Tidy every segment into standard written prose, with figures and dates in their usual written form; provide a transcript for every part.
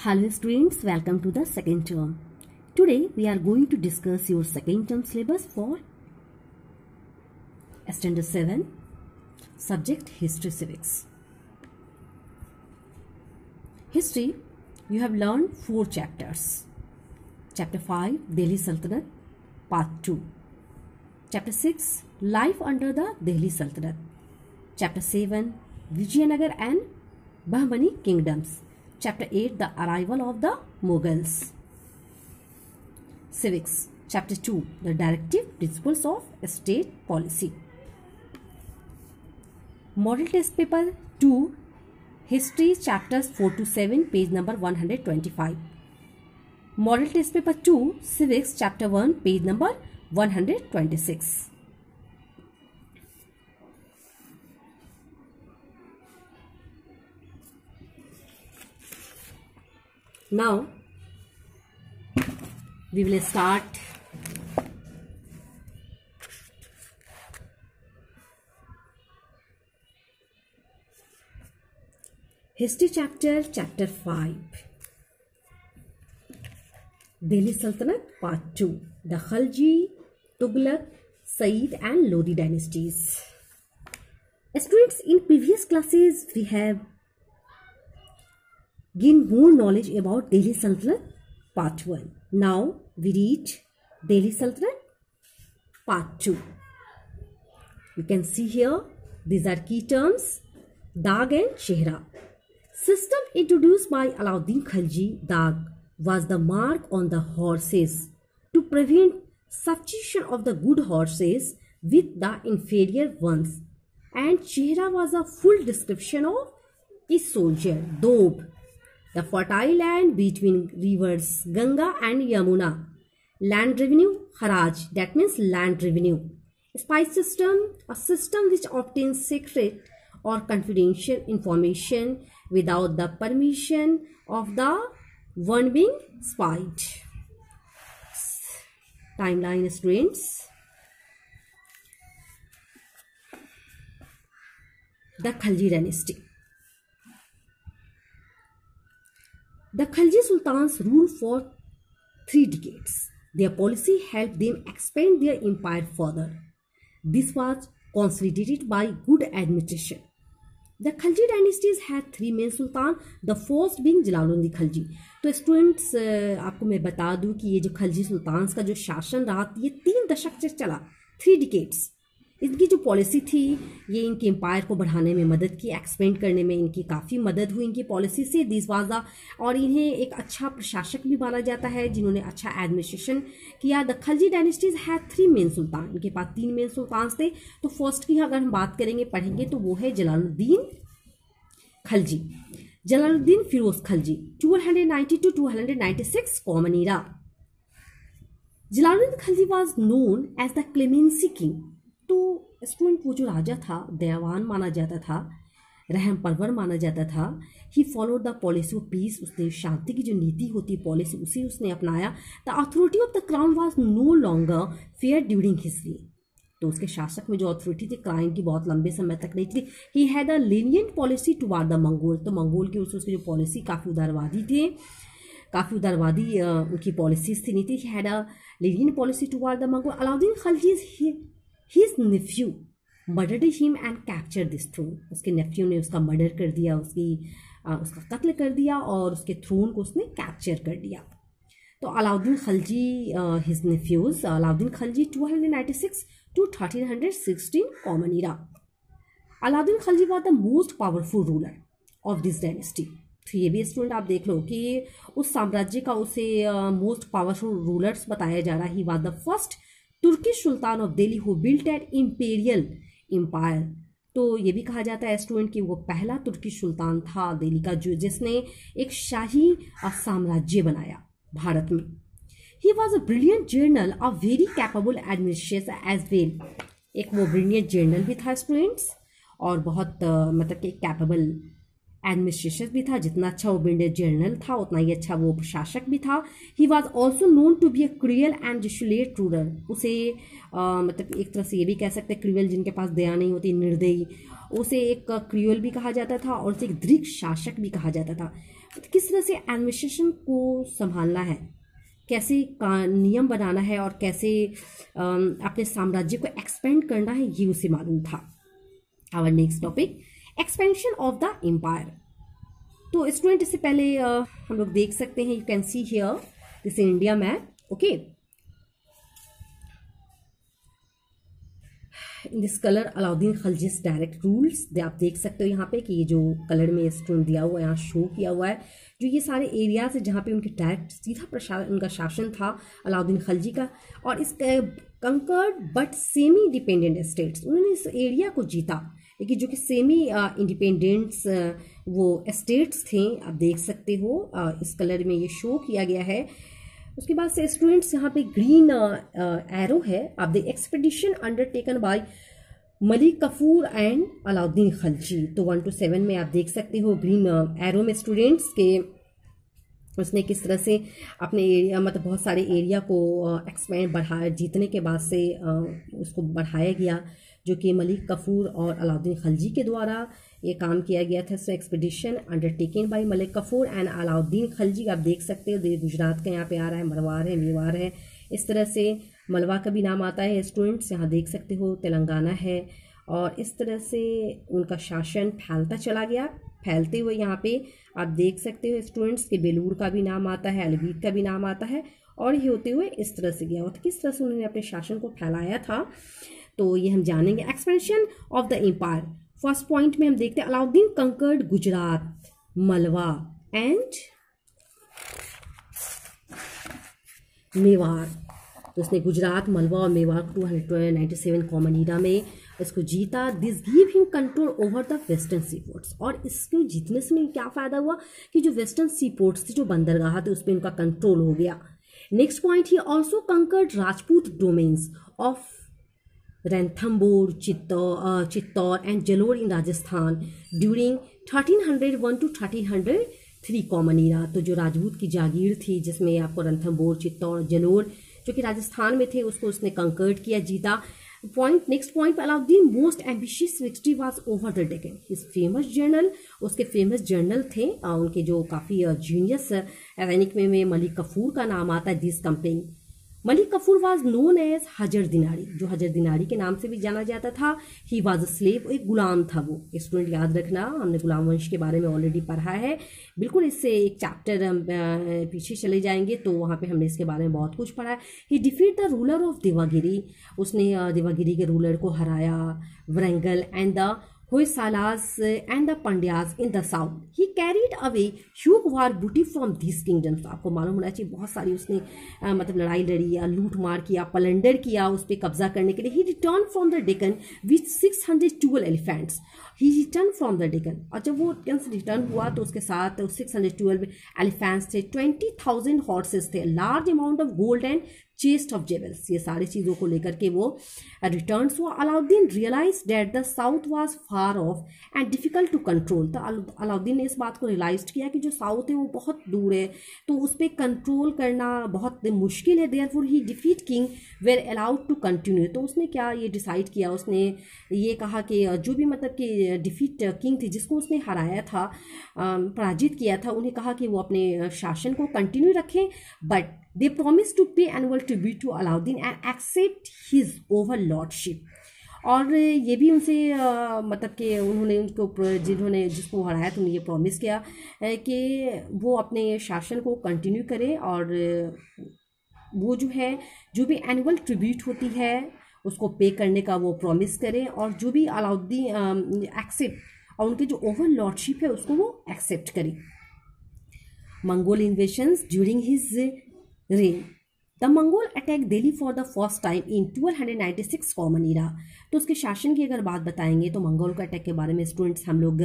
Hello students, welcome to the second term. Today we are going to discuss your second term syllabus for Standard 7, subject History Civics. History, you have learned 4 chapters. Chapter 5, Delhi Sultanate, Part 2. Chapter 6, Life under the Delhi Sultanate. Chapter 7, Vijayanagar and Bahmani Kingdoms. Chapter 8, The Arrival of the Mughals. Civics. Chapter 2, The Directive Principles of State Policy. Model Test Paper 2, History, Chapters 4 to 7, page number 125. Model Test Paper 2, Civics, Chapter 1, page number 126. Now, we will start History chapter, Chapter 5. Delhi Sultanate, Part 2. The Khalji, Tughlaq, Sayyid and Lodi dynasties. Students, in previous classes, we have gain more knowledge about Delhi Sultanate Part 1. Now we read Delhi Sultanate Part 2. You can see here, these are key terms, Dag and Chehra. System introduced by Alauddin Khalji, Dag was the mark on the horses to prevent substitution of the good horses with the inferior ones, and Chehra was a full description of a soldier, Doab, the fertile land between rivers Ganga and Yamuna. Land revenue, Haraj, that means land revenue. Spy system, a system which obtains secret or confidential information without the permission of the one being spied. Timeline, students. The Khalji dynasty. The Khalji Sultans ruled for 3 decades. Their policy helped them expand their empire further. This was consolidated by good administration. The Khalji dynasties had 3 main sultan, the first being Jalaluddin Khalji. तो students आपको मैं बता दूं कि ये जो Khalji sultans का जो शासन रहा ये 3 दशक से चला, 3 डिकेड्स. इनकी जो पॉलिसी थी ये इनके एम्पायर को बढ़ाने में मदद की, एक्सपेंड करने में इनकी काफ़ी मदद हुई इनकी पॉलिसी से. दिस वाज द, और इन्हें एक अच्छा प्रशासक भी माना जाता है जिन्होंने अच्छा एडमिनिस्ट्रेशन किया. The Khalji dynasties had 3 main sultan. इनके पास 3 मेन सुल्तान थे. तो फर्स्ट की अगर हम बात करेंगे, पढ़ेंगे, तो वो है Jalaluddin Khalji. Jalaluddin Firoz Khalji, 1290 to 296 common era. Jalaluddin Khalji was known as the clemency king. तो स्टूडेंट वो जो राजा था दयावान माना जाता था, रहम परवर माना जाता था. He followed the policy of peace. उसने शांति की जो नीति होती है पॉलिसी उसे उसने अपनाया. The authority of the crown was no longer fair during his reign. तो उसके शासक में जो अथॉरिटी थी क्राउन की बहुत लंबे समय तक नहीं थी. He had a lenient policy toward the Mongol. तो मंगोल की उसकी जो पॉलिसी काफ़ी उदारवादी थी, काफ़ी उदारवादी उनकी पॉलिसीज थी, नहीं थी. He had a lenient policy toward the Mongol. Alauddin Khalji his nephew murdered him and captured this throne. उसके नेफ्यू ने उसका मर्डर कर दिया, उसका कत्ल कर दिया और उसके थ्रोन को उसने कैप्चर कर दिया. तो Alauddin Khalji, his nephews, Alauddin Khalji 1296 to 1316 common era. Alauddin Khalji was the most powerful ruler of this dynasty. तो ये भी स्टूडेंट आप देख लो कि उस साम्राज्य का उसे मोस्ट पावरफुल रूलर्स बताया जा रहा है. He was the first Turkish sultan of Delhi who built an imperial empire. तो ये भी कहा जाता है स्टूडेंट कि वो पहला तुर्किश सुल्तान था दिल्ली का जो जिसने एक शाही साम्राज्य बनाया भारत में. He was a brilliant general, a very capable administrator as well. एक वो ब्रिलियंट जर्नल भी था स्टूडेंट्स, और बहुत मतलब कि कैपेबल एडमिनिस्ट्रेशन भी था. जितना अच्छा वो ब्रिलियंट जर्नल था उतना ही अच्छा वो प्रशासक भी था. He was also known to be a cruel and desolate ruler. उसे मतलब एक तरह से ये भी कह सकते हैं क्रूअल जिनके पास दया नहीं होती, निर्दयी, उसे एक क्रूअल भी कहा जाता था और उसे एक दृढ़ शासक भी कहा जाता था. किस तरह से एडमिनिस्ट्रेशन को संभालना है, कैसे नियम बनाना है और कैसे अपने साम्राज्य को एक्सपेंड करना है, ये उसे मालूम था। Our next topic, expansion of the empire. तो स्टूडेंट इससे पहले हम लोग देख सकते हैं, you can see here this India map, okay. In this colour Alauddin Khilji's direct rules, आप देख सकते हो यहाँ पे कि ये जो कलर में स्टोन दिया हुआ है यहाँ शो किया हुआ है, जो ये सारे एरियाज है जहाँ पे उनके डायरेक्ट सीधा उनका शासन था अलाउद्दीन खिलजी का। और इस conquered but semi dependent states, उन्होंने इस एरिया को जीता, लेकिन जो कि सेमी इंडिपेंडेंट्स वो स्टेट्स थे, आप देख सकते हो इस कलर में ये शो किया गया है। उसके बाद से स्टूडेंट्स यहाँ पे ग्रीन एरो है, आप देख expedition undertaken by Malik Kafur and Alauddin Khilji. तो 1 to 7 में आप देख सकते हो ग्रीन एरो में स्टूडेंट्स के उसने किस तरह से अपने एरिया मतलब बहुत सारे एरिया को एक्सपेंड बढ़ाया, जीतने के बाद से उसको बढ़ाया गया, जो कि मलिक कफूर और अलाउद्दीन खिलजी के द्वारा ये काम किया गया था। So expedition undertaken by Malik Kafur and Alauddin Khilji, आप देख सकते हो गुजरात का यहाँ पे आ रहा है, मरवार है, मेवाड़ है, इस तरह से मलवा का भी नाम आता है स्टूडेंट्स, यहाँ देख सकते हो तेलंगाना है। और इस तरह से उनका शासन फैलता चला गया, फैलते हुए यहाँ पे आप देख सकते हो स्टूडेंट्स के बेलूर का भी नाम आता है, अलवीर का भी नाम आता है, और ये होते हुए इस तरह से गया हुआ था। किस तरह से उन्होंने अपने शासन को फैलाया था, तो ये हम जानेंगे। Expansion of the empire, first point में हम देखते हैं अलाउद्दीन कंकर्ड गुजरात, मलवा एंड मेवाड़। तो उसने गुजरात, मलवा और मेवाड़ 297 कॉमन ईरा में इसको जीता। This give him control over the western sea ports, और इसको जीतने से क्या फ़ायदा हुआ कि जो वेस्टर्न सी पोर्ट्स थे, जो बंदरगाह थे, उस पर उनका कंट्रोल हो गया। Next point, he also conquered Rajput domains of Ranthambore, Chittor and Jalore in Rajasthan during 1301 to 1303 common era. तो जो राजपूत की जागीर थी, जिसमें आपको रणथंबोर, चित्तौर, जलोर जो कि राजस्थान में थे, उसको उसने कंकर्ड किया, जीता। Point, next point, Alauddin most ambitious victory was over the Deccan. His famous journal, उसके फेमस जर्नल थे, उनके जो काफ़ी जीनियस सैनिक में मलिक कफूर का नाम आता है। This campaign Malik Kafur was known as Hazar Dinari, जो हजर दिनारी के नाम से भी जाना जाता था। ही वाज अ स्लेव, एक गुलाम था वो। स्टूडेंट याद रखना, हमने गुलाम वंश के बारे में ऑलरेडी पढ़ा है, बिल्कुल इससे एक चैप्टर पीछे चले जाएंगे तो वहाँ पे हमने इसके बारे में बहुत कुछ पढ़ा है। He defeat the ruler of Devagiri, उसने देवागिरी के रूलर को हराया। Warangal and the Hoysalas and the Pandyas in the south. He carried away huge war booty from these kingdoms. आपको मालूम होना चाहिए बहुत सारी उसने मतलब लड़ाई लड़ी या लूट मार किया, पलंडर किया उस पर कब्जा करने के लिए। He returned from the Deccan with 612 elephants. He returned from the Deccan, और जब वो रिटर्न हुआ तो उसके साथ 612 एलिफेंट्स थे, 20,000 हॉर्सेस थे, large amount of gold and chest of jewels. ये सारी चीज़ों को लेकर के वो रिटर्न हुआ। Alauddin realise that the south was far off and difficult to control. तो अलाउद्दीन ने इस बात को रियलाइज किया कि जो साउथ है वो बहुत दूर है, तो उस पर कंट्रोल करना बहुत मुश्किल है। Therefore he defeat king were allowed to continue. तो उसने क्या ये डिसाइड किया, उसने ये कहा कि जो भी मतलब कि डिफीट किंग थे, जिसको उसने हराया था, पराजित किया था, उन्हें कहा कि वो अपने शासन को कंटिन्यू रखें, but they promised to pay annual tribute to Alauddin and accept his overlordship। और ये भी उनसे मतलब कि उन्होंने उनको जिसको हराया तो उन्हें ये प्रॉमिस किया कि वो अपने शासन को कंटिन्यू करें, और वो जो है जो भी एनुअल ट्रिब्यूट होती है उसको पे करने का वो प्रॉमिस करें, और जो भी अलाउद्दीन एक्सेप्ट और उनके जो ओवरलॉर्डशिप है उसको वो एक्सेप्ट करें। Mongol invasions during his reign. The Mongol attacked Delhi for the first time in 1296 common era. तो उसके शासन की अगर बात बताएंगे तो मंगोल का अटैक के बारे में स्टूडेंट्स हम लोग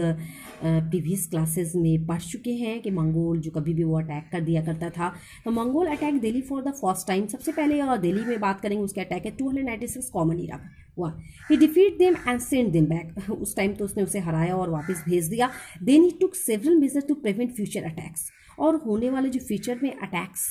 प्रीवियस क्लासेस में पढ़ चुके हैं कि मंगोल जो कभी भी वो अटैक कर दिया करता था। तो Mongol attack Delhi for the first time, सबसे पहले दिल्ली में बात करेंगे उसके अटैक है 296 कॉमन ईरा में हुआ। He defeat them and send them back. उस टाइम तो उसने उसे हराया और वापस भेज दिया। Then he took several major to prevent future attacks, और होने वाले जो फ्यूचर में अटैक्स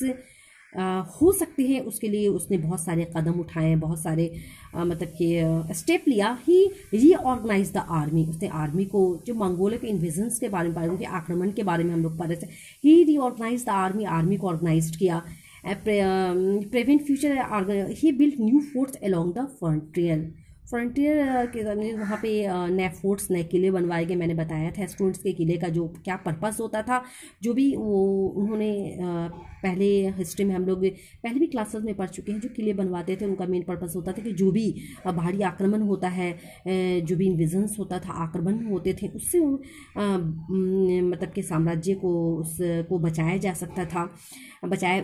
हो सकते हैं, उसके लिए उसने बहुत सारे कदम उठाए, बहुत सारे मतलब कि स्टेप लिया। ही रीऑर्गेनाइज द आर्मी, उसने आर्मी को, जो मंगोलों के इन्वेजन्स के बारे में पढ़ा, उनके आक्रमण के बारे में हम लोग पढ़ रहे थे। ही रीऑर्गेनाइज द आर्मी, आर्मी को ऑर्गेनाइज किया। Prevent future, he built new forts along the frontier, frontier के वहाँ पे नए फोर्ट्स, नए किले बनवाए गए। मैंने बताया था स्टूडेंट्स के किले का जो क्या पर्पस होता था, जो भी वो उन्होंने पहले हिस्ट्री में हम लोग पहले भी क्लासेस में पढ़ चुके हैं। जो किले बनवाते थे उनका मेन पर्पस होता था कि जो भी बाहरी आक्रमण होता है, जो भी इन्वेजन्स होता था, आक्रमण होते थे, उससे मतलब कि साम्राज्य को उसको बचाया जा सकता था,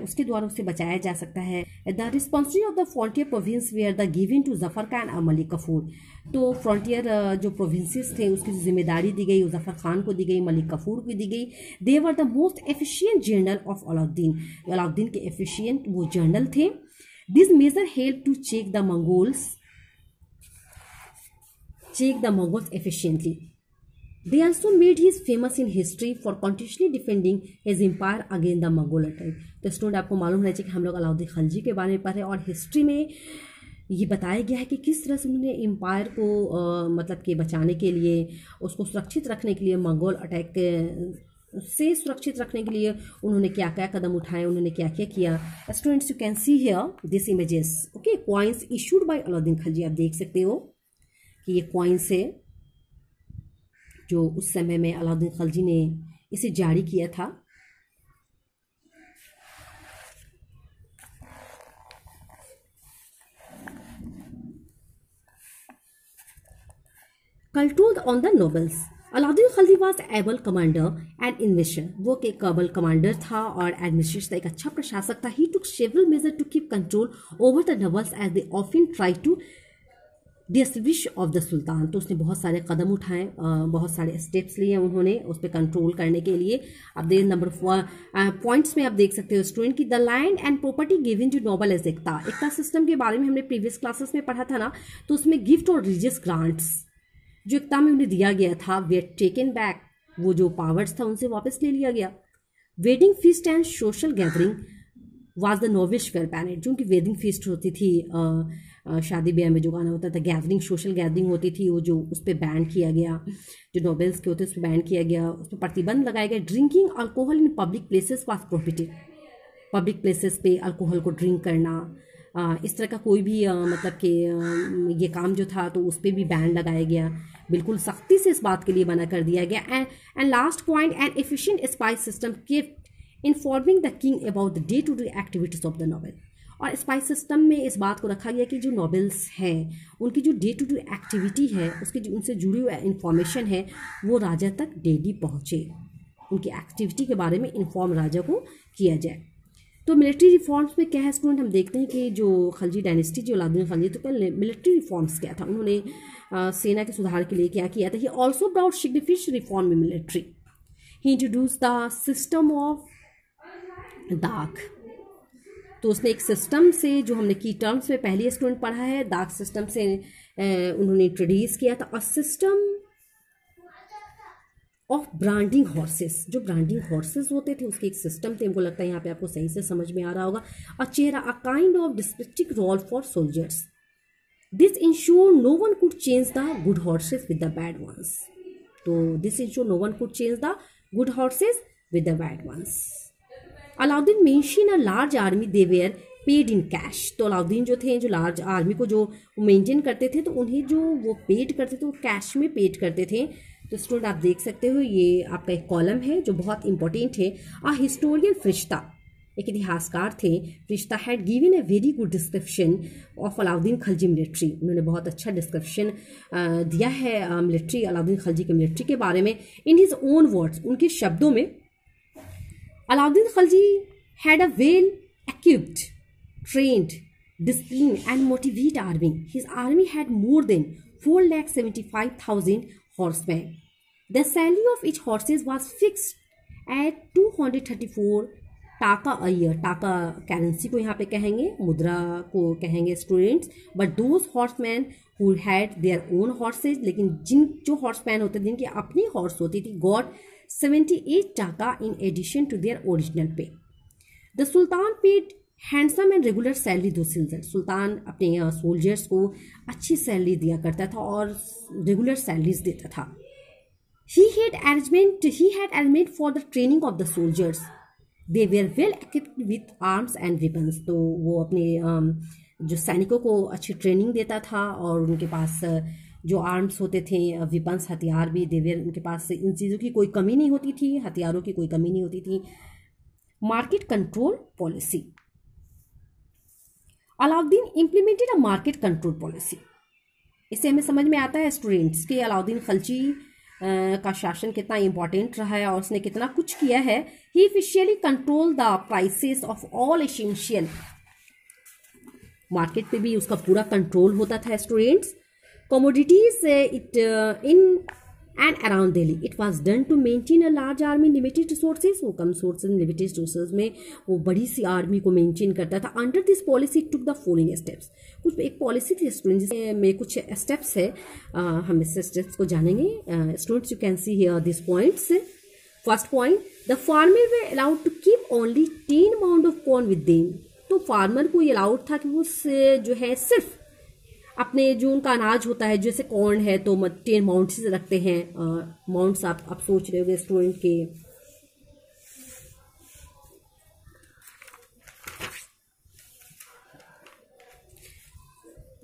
उसके द्वारा उसे बचाया जा सकता है। The responsibility of the frontier province were the given to Zafar Khan और मलिक कफूर, तो फ्रंटियर जो प्रोविंसेस थे उसकी जिम्मेदारी दी गई, जफर खान को दी गई, मलिक कफूर को दी गई। They were the most efficient general of Alauddin, Alauddin के एफिशिएंट वो जनरल थे। This major help to check the Mongols efficiently. They also made his famous in history for continuously defending his empire against the Mongol attack. तो student आपको मालूम रहना चाहिए कि हम लोग अलाउद्दीन खिलजी के बारे में पढ़े और हिस्ट्री में ये बताया गया है कि किस तरह से उन्होंने एम्पायर को मतलब कि बचाने के लिए, उसको सुरक्षित रखने के लिए, मंगोल अटैक से सुरक्षित रखने के लिए उन्होंने क्या क्या कदम उठाए, उन्होंने क्या क्या किया। Students, you can see here this images, okay, coins issued by Alauddin Khilji. आप देख सकते हो कि ये कॉइन्स है जो उस समय में अलाउद्दीन खिलजी ने इसे जारी किया था। Control on the nobles, Alauddin Khilji was able commander and investor, वो एक एबल कमांडर था और एडमिनिस्ट्रेटर, एक अच्छा प्रशासक था। He took several major to keep control over the nobles as they often try to dismiss of the sultan, तो उसने बहुत सारे कदम उठाए, बहुत सारे स्टेप्स लिए उन्होंने उस पर कंट्रोल करने के लिए। अब दे नंबर पॉइंट्स में आप देख सकते हो स्टूडेंट की, the land and property given to noble as iqta system के बारे में हमने प्रीवियस क्लासेस में पढ़ा था ना, तो उसमें गिफ्ट और रिलीजियस ग्रांट्स जो एकता में उन्हें दिया गया था, वे टेकन बैक, वो जो पावर्स था उनसे वापस ले लिया गया। Wedding feast and social gathering was the नोविश फेयर पैनेट, जो उनकी वेडिंग फीस्ट होती थी, शादी ब्याह में जो गाना होता था, गैदरिंग, सोशल गैदरिंग होती थी, वो जो उस पर बैन किया गया, जो नोबेल्स के होते उस पर बैन किया गया, उस पर प्रतिबंध लगाया गया। Drinking alcohol in public places was prohibited, public places पे अल्कोहल को ड्रिंक करना, इस तरह का कोई भी मतलब कि ये काम जो था तो उस पर भी बैन लगाया गया, बिल्कुल सख्ती से इस बात के लिए मना कर दिया गया। And last point, an efficient spies system kept informing the king about the day to day activities of the noble, और स्पाइस सिस्टम में इस बात को रखा गया कि जो नोबेल्स हैं उनकी जो डे टू डे एक्टिविटी है, उसकी जो उनसे जुड़ी हुई इंफॉर्मेशन है वो राजा तक डेली पहुँचे, उनकी एक्टिविटी के बारे में इन्फॉर्म राजा को किया जाए। तो मिलिट्री रिफॉर्म्स में क्या है स्टूडेंट, हम देखते हैं कि जो खिलजी डायनेस्टी, जो अलाउद्दीन खिलजी, तो पहले मिलिट्री रिफॉर्म्स क्या था, उन्होंने सेना के सुधार के लिए क्या किया था। He also brought significant reform in military. He introduce the system of dagh, तो उसने एक सिस्टम से, जो हमने की टर्म्स में पहले स्टूडेंट पढ़ा है, दाक सिस्टम से उन्होंने इंट्रोड्यूस किया था। और सिस्टम ऑफ ब्रांडिंग हॉर्सेस, जो ब्रांडिंग हॉर्सेस होते थे उसके एक सिस्टम थे। हमको लगता है यहाँ पे आपको सही से समझ में आ रहा होगा। A chehra, a kind of district roll for soldiers, this ensure no one could change the good horses with the bad ones, तो this ensure no one could change the good horses with the bad ones. Alauddin mention a large army, they were paid in cash, तो अलाउद्दीन जो थे, जो large army को जो maintain करते थे, तो उन्हें जो वो पेड करते थे वो कैश में पेड करते थे। तो स्टूडेंट आप देख सकते हो ये आपका एक कॉलम है जो बहुत इंपॉर्टेंट है। अ हिस्टोरियन फरिश्ता, एक इतिहासकार थे, फरिश्ता had given a very good description of Alauddin Khilji military, उन्होंने बहुत अच्छा डिस्क्रिप्शन दिया है मिलिट्री, अलाउद्दीन खिलजी के मिलिट्री के बारे में। इन हिज ओन वर्ड्स, उनके शब्दों में, Alauddin Khilji had a well equipped, trained, disciplined and motivated army. His army had more than 4,75,000 horsemen. The salary of each horses was fixed at 234 टाका a year. टाका currency को यहाँ पे कहेंगे, मुद्रा को कहेंगे students. But those horseman who had their own horses, लेकिन जो हॉर्समैन होते थे, जिनकी अपनी हॉर्स होती थी, got 78 taka in addition to their original pay. The Sultan paid handsome and regular salary दो सुल्तान अपने सोल्जर्स को अच्छी सैलरी दिया करता था और रेगुलर सैलरीज देता था। He had arrangement for the training of the soldiers. They were well equipped with arms and weapons. तो वो अपने जो सैनिकों को अच्छी ट्रेनिंग देता था और उनके पास जो आर्म्स होते थे, वेपन्स, हथियार भी देवेर, उनके पास इन चीज़ों की कोई कमी नहीं होती थी, हथियारों की कोई कमी नहीं होती थी। Market control policy, Alauddin implemented a market control policy. इससे हमें समझ में आता है स्टूडेंट्स कि अलाउद्दीन खलजी का शासन कितना इंपॉर्टेंट रहा है और उसने कितना कुछ किया है। He officially control the prices of all essential, market पे भी उसका पूरा कंट्रोल होता था students. Commodities it in and around Delhi, it was done to maintain a large army limited resources. वो कम सोर्सेज लिमिटेड रिसोर्सेज में वो बड़ी सी आर्मी को मेंटेन करता था। Under this policy took the following steps, कुछ एक पॉलिसी थी स्टूडेंट जिसमें कुछ स्टेप्स है, हम इस स्टेप्स को जानेंगे। Students you can see here this points. First point, the farmer were allowed to keep only 10 maund of corn with them. तो फार्मर को ये अलाउड था कि वो जो है सिर्फ अपने जो उनका अनाज होता है, जैसे कॉर्न है तो 10 माउंट्स रखते हैं। माउंट्स आप सोच रहे होंगे स्टूडेंट के,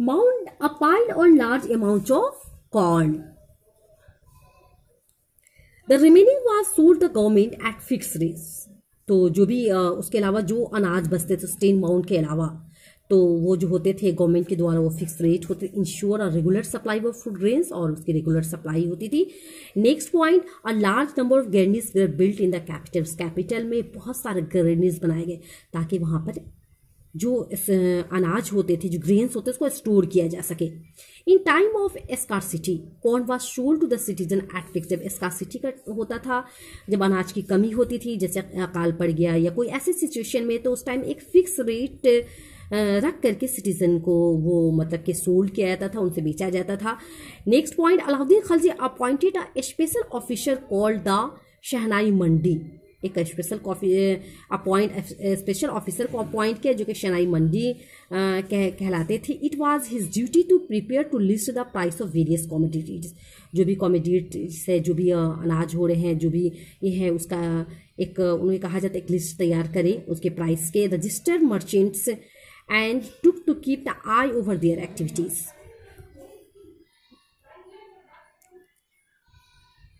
mount a piled on large amount of corn. The remaining was sold the government at fix rates. तो जो भी उसके अलावा जो अनाज बचते थे 10 माउंट के अलावा, तो वो जो होते थे गवर्नमेंट के द्वारा वो फिक्स रेट होते, ensure a regular supply of food grains, और उसकी रेगुलर सप्लाई होती थी। Next point, a large number of granaries were built in the capitals. Capital में बहुत सारे ग्रेनिज बनाए गए ताकि वहाँ पर जो अनाज होते थे, जो ग्रेन्स होते, उसको स्टोर किया जा सके। In time of scarcity corn was sold to the citizen at fix. जब स्कार्सिटी का होता था, जब अनाज की कमी होती थी, जैसे अकाल पड़ गया या कोई ऐसी सिचुएशन में, तो उस टाइम एक फिक्स रेट रख करके सिटीजन को वो मतलब कि सोल्ड किया जाता था, उनसे बेचा जाता था। Next point, Alauddin Khalji appointed a special officer called the Shahna Mandi. एक स्पेशल ऑफिसर को अपॉइंट किया जो कि शहनाई मंडी कहलाते थे। It was his duty to prepare to list the price of various commodities. जो भी कॉमोडिटीज है, जो भी अनाज हो रहे हैं, जो भी ये है, उसका एक उन्हें कहा जाता है एक लिस्ट तैयार करें उसके प्राइस के। Registered merchants and took to keep the eye over their activities.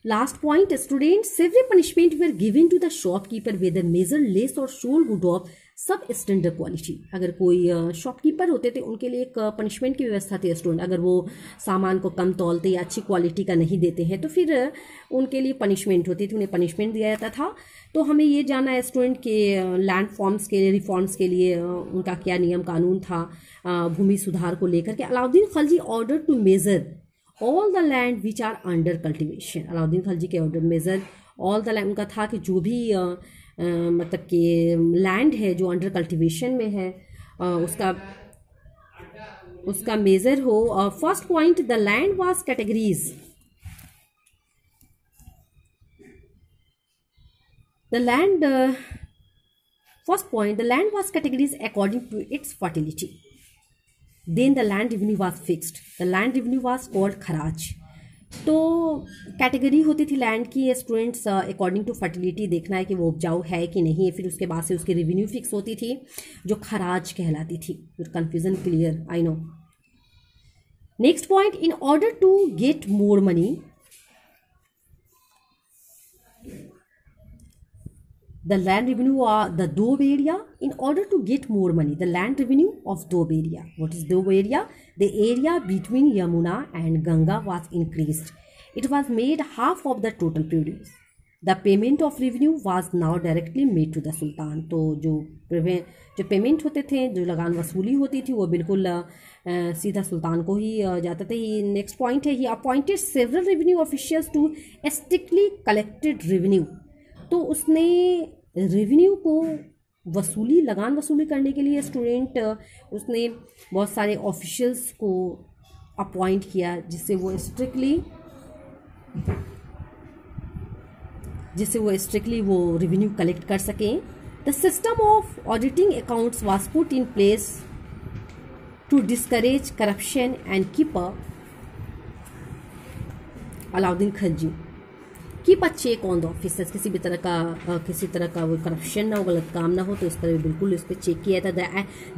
Last point, students, severe punishment were given to the shopkeeper whether measured less or sold good of सब स्टैंडर्ड क्वालिटी। अगर कोई shopkeeper होते थे उनके लिए एक punishment की व्यवस्था थी स्टूडेंट, अगर वो सामान को कम तौलते या अच्छी क्वालिटी का नहीं देते हैं तो फिर उनके लिए पनिशमेंट होती थी, उन्हें पनिशमेंट दिया जाता था। तो हमें ये जानना है स्टूडेंट के लैंड फॉर्म्स के रिफॉर्म्स के लिए उनका क्या नियम कानून था भूमि सुधार को लेकर के। Alauddin Khalji order to measure all the land which are under cultivation. Alauddin Khalji के order measure all the land, उनका था कि जो भी मतलब कि लैंड है जो अंडर कल्टिवेशन में है उसका मेजर हो। First point, the land was categories. First point, the land was categorized according to its fertility. Then the land revenue was fixed. The land revenue was called खराज। तो category होती थी land की students according to fertility, देखना है कि वो उपजाऊ है कि नहीं है, फिर उसके बाद से उसकी रेवेन्यू फिक्स होती थी जो खराज कहलाती थी। Confusion clear, I know. Next point, in order to get more money the land revenue of the Doab area. In order to get more money, the land revenue of Doab area. What is Doab area? The area between Yamuna and Ganga was increased. It was made half of the total produce. The payment of revenue was now directly made to the Sultan. तो जो payment होते थे, जो लगान वसूली होती थी, वो बिल्कुल सीधा सुल्तान को ही जाते थे। नेक्स्ट पॉइंट है, he appointed several revenue officials to strictly collected revenue. तो उसने रेवेन्यू को लगान वसूली करने के लिए स्टूडेंट उसने बहुत सारे ऑफिशियल्स को अपॉइंट किया जिससे वो स्ट्रिक्टली वो रेवेन्यू कलेक्ट कर सकें। The system of auditing accounts was put in place to discourage corruption and keep Alauddin Khilji keep a check on the officers, किसी तरह का वो करप्शन ना हो, गलत काम ना हो, तो इस तरह बिल्कुल इस पर चेक किया था।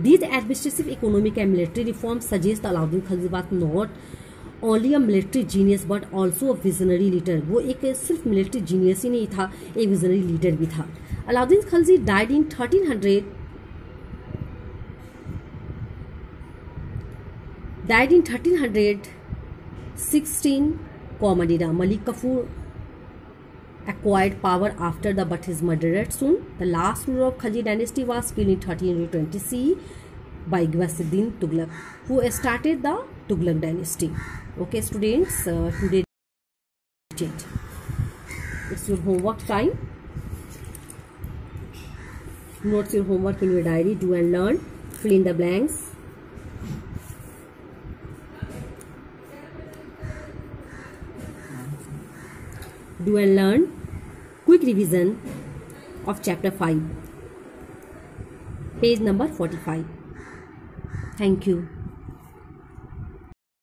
These administrative economic and military reform suggest Alauddin Khilji was not only a military genius but also a visionary leader. वो एक सिर्फ मिलिट्री जीनियस ही नहीं था, एक विजनरी लीडर भी था। Alauddin Khilji died in 1316 Comedida. Malik Kafur acquired power after but his murdered soon. The last ruler of Khilji dynasty was killed in 1320 CE by Ghiyasuddin Tughlaq, who started the Tughlaq dynasty. Okay, students, today it's your homework time. Notes your homework in your diary. Do and learn. Fill in the blanks. Do and learn. Quick revision of chapter 5, page number 45. Thank you.